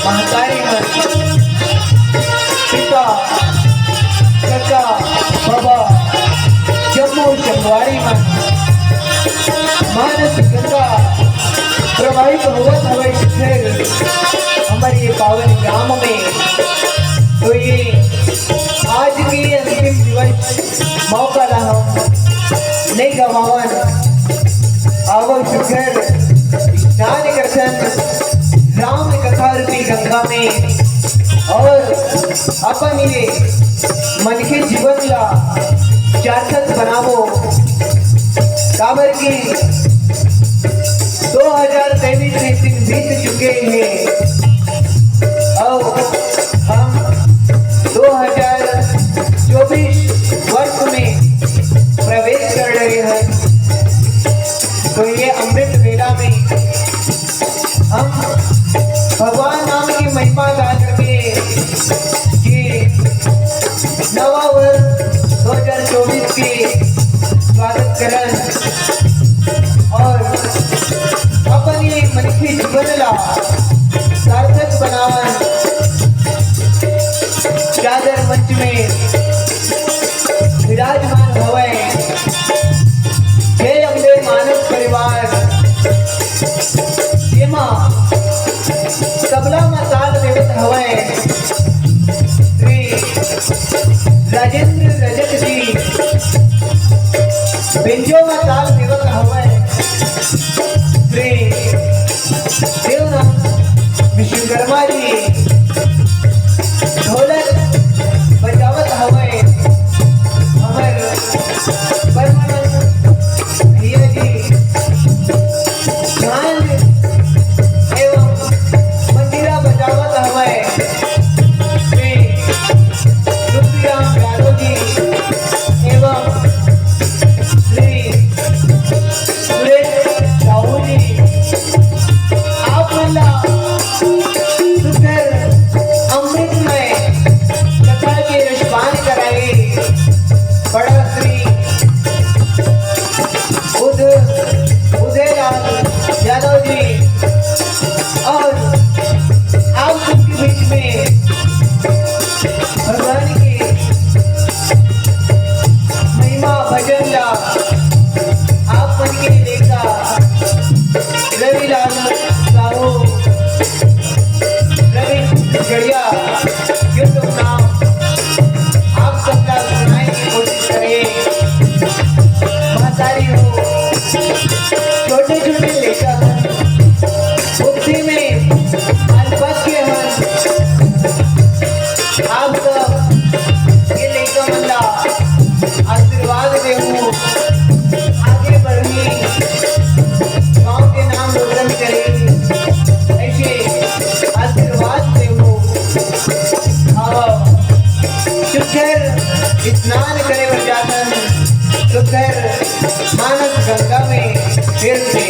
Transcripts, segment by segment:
महतारी पिता काका बाबा जम्मू जमवारी मानस गंगा प्रवाहित होवत हवे फिर हमारे ये पावन ग्राम में। तो ये आज की अंतिम दिवस मौका ला हम नहीं गवावन आवो शुक्र स्नान करसन राम कथा रूपी गंगा में और अपन ये मन के जीवन ला सार्थक बनावो। काबर की 2023 दिन बीत चुके हैं और हम 2024 वर्ष में प्रवेश कर रहे हैं। तो ये अमृत वेला में हम भगवान नाम की महिमा गा करके ये नवा वर्ष 2024 के स्वागत करें और अपन ये मन आपके जीवनला सार्थक बनावन चादर मंच में विराजमान हवै। हे अम्बे मानव परिवार जेमा तबला में ताल देवत हवै श्री राजेंद्र रजक जी, बिंजो में ताल देवत हवै श्री देवनाथ विश्वकर्मा जी, ढोलक बजावत हवै हमर परमानंद भैया जी, झांझ एवं मंजीरा बजावत हवै श्री रुद्रराम यादव जी एवं श्री सुरेश साहू जी। आप सुंदर अमृतमय कथा के रसपान कराए बड़ा श्री उदयलाल यादव जी, और आप सबके बीच में भगवान की महिमा भजन ला आप मन के लेखा रविलाल साहू गड़िया क्यों तो नाम आप सबका सुनाने की कोशिश करें। महतारी हो छोटे छोटे लेखक बुद्धि में अल्पज्ञ हैं, आप सब ये लेखक मल्ला आशीर्वाद देहूं आगे बढ़ी गांव के नाम रोशन करें, ऐसे आशीर्वाद देहूं। सुखर स्नान करे बजातन सुखर मानस गंगा में फिर से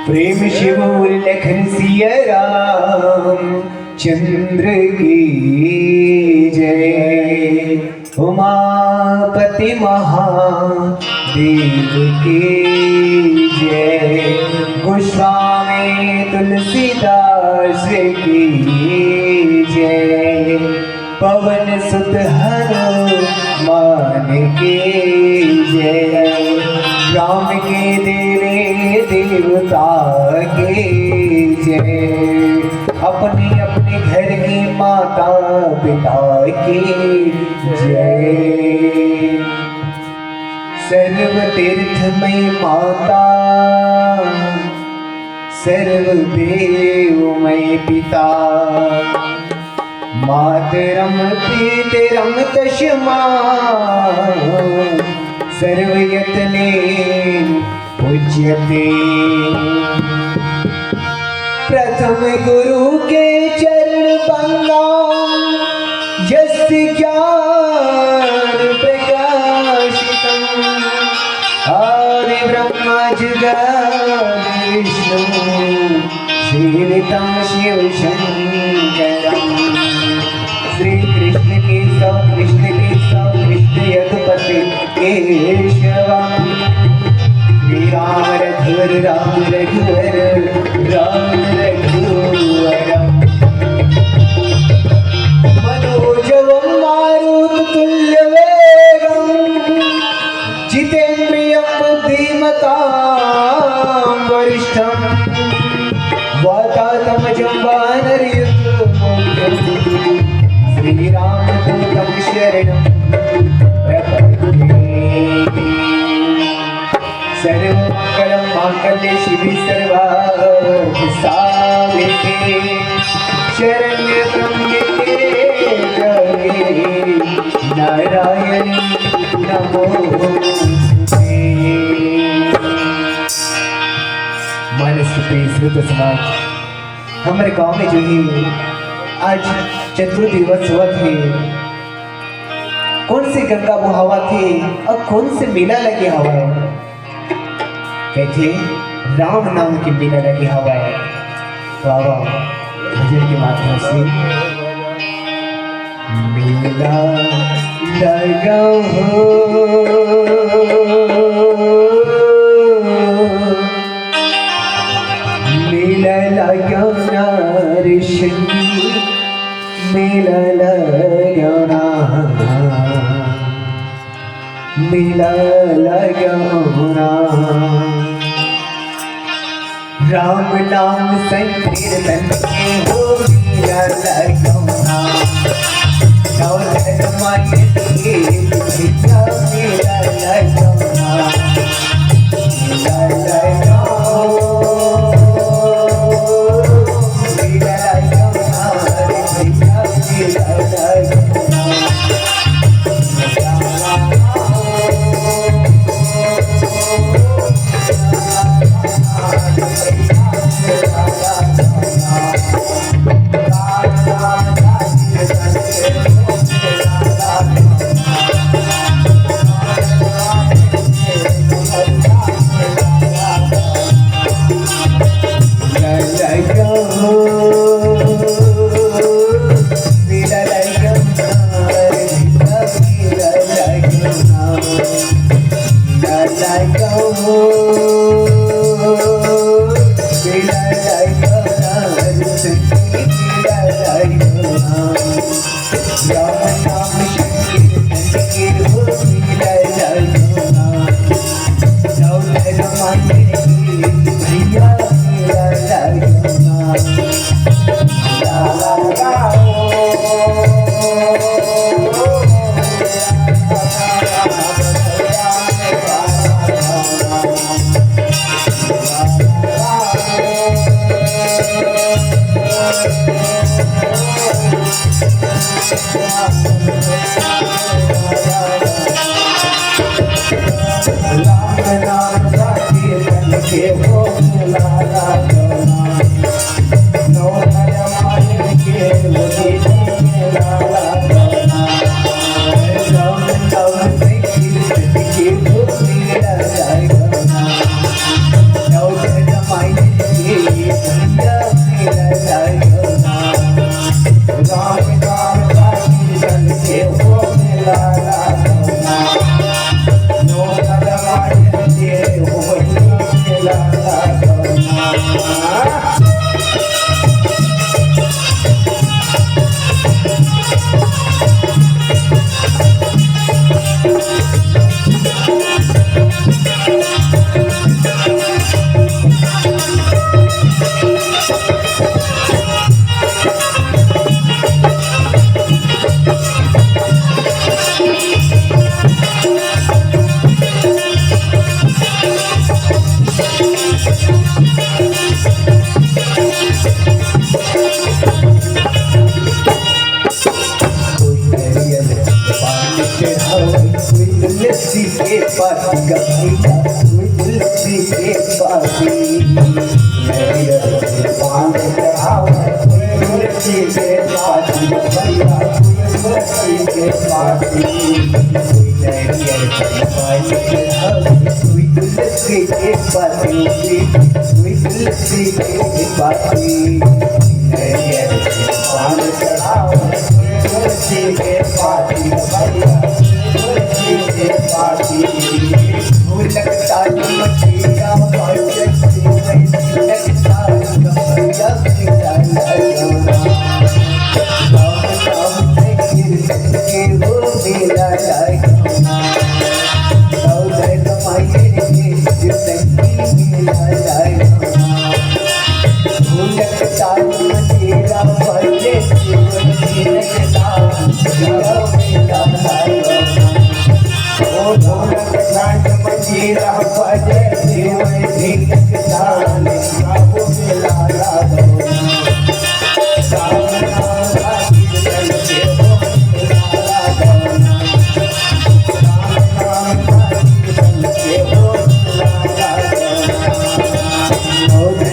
प्रेम शिव लखन सिया राम चंद्र की जय, उमापति महादेव की जय, गोस्वामी तुलसीदास की जय, पवन सुत हनुमान की जय, राम के देवे देवता की जय, अपने अपने घर की माता पिता की जय। सर्व तीर्थमय माता सर्व देवमय पिता, मातरम पितरम तस्मा सर्वयत्ने पूज्यते। प्रथम गुरु के चरण बंदाम यस्य ज्ञान प्रकाशितम्, आदि ब्रह्मा जगत विष्णु सेवितं शिव शंकरम्। श्री कृष्ण केशव कृष्ण यदुपति केशवम्, श्री राम रघुवर राम रघुवर राम रघुवर, मनोजवं मारुततुल्यवेगं जितेन्द्रियं बुद्धिमतां वरिष्ठम्, वातात्मजं वानरयुतमोक्तं श्रीरामदूतं शरणं प्रपद्ये। सर्वमङ्गलं माङ्गल्ये शिवे सर्वार्थसाधिके शरण्ये त्र्यम्बके गौरी नारायणी नमोस्तुते। मानसपुत्री श्रुत समाज हमारे गांव में जो है आज चतुर्दिवस हुआ थे। कौन सी गंगा वो हवा थी और कौन से मेला लगे हवा है? कहते राम नाम की मेला लगी हवा है। बाबा भजन के माध्यम से मेला लगा हो मेला लगाना ऋषि मेला लगाना मेला लगाना। राम नाम संकीर्तन के हो मेला लगाना। दौलत मांगे के भैया मेला लगाना मेला लगाना।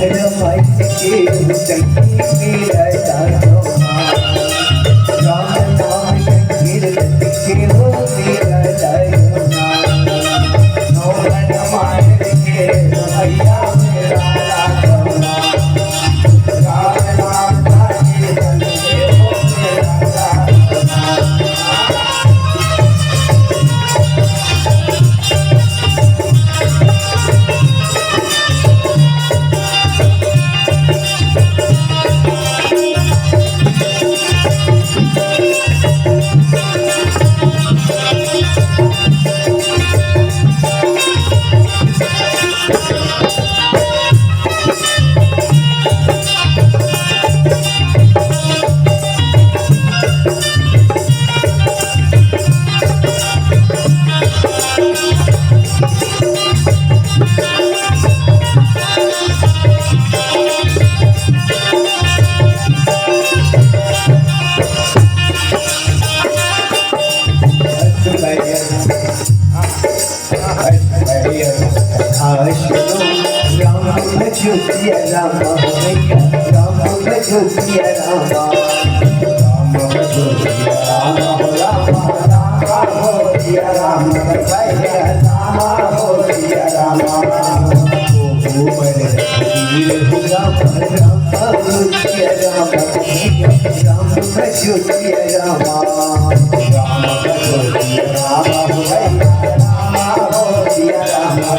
रमाई के संगी मेरा दारो राम नाम संकीर्तन के हो मेरा दारो नौ रमाई के भैया मेरा दारो राम नाम संकीर्तन के हो मेरा दारो Jyotiya Rama Hoya Rama Jyotiya Rama Rama Jyotiya Rama Rama Rama Jyotiya Rama Hoya Rama Jyotiya Rama O Bade Veer Rama Rama Jyotiya Rama Rama Jyotiya Rama Rama Jyotiya Rama Hoya Rama Jyotiya Rama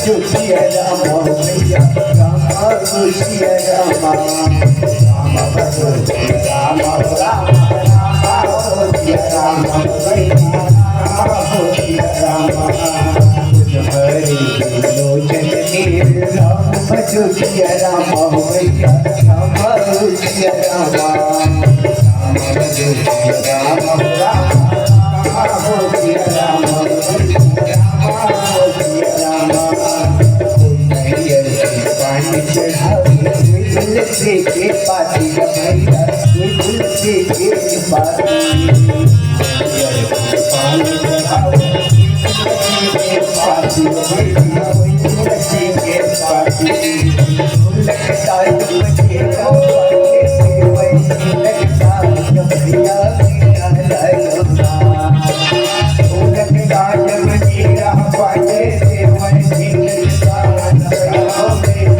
Jyotiya Rama Hoya Rama Jyotiya Rama Rama Jyotiya Rama Rama Jyotiya Rama Jyotiya Rama Hari Locan Nir Rama Jyotiya Rama Hoya Rama Jyotiya Rama Rama Jyotiya Rama Rama Jyotiya Rama तुलसी के पाती भैया तुलसी के पाती पानी चढ़ाओ पाती भैया तुलसी के पाती लगता है बच्चे का पानी से वही लगता है भैया मेरा लगता लगता जब जीरा पानी से वही लगता मेरा लगता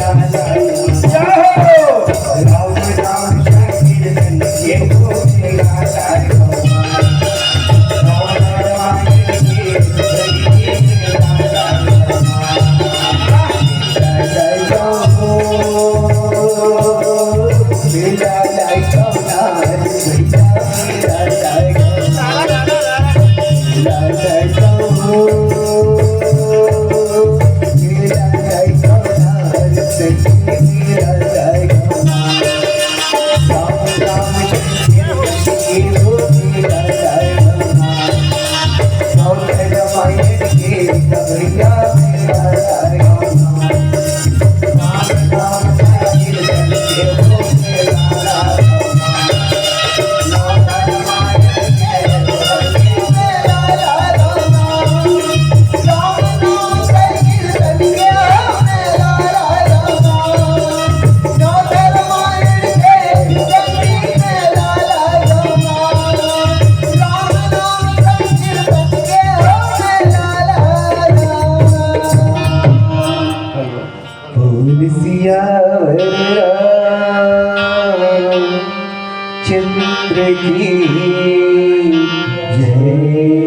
चंद्र की जय।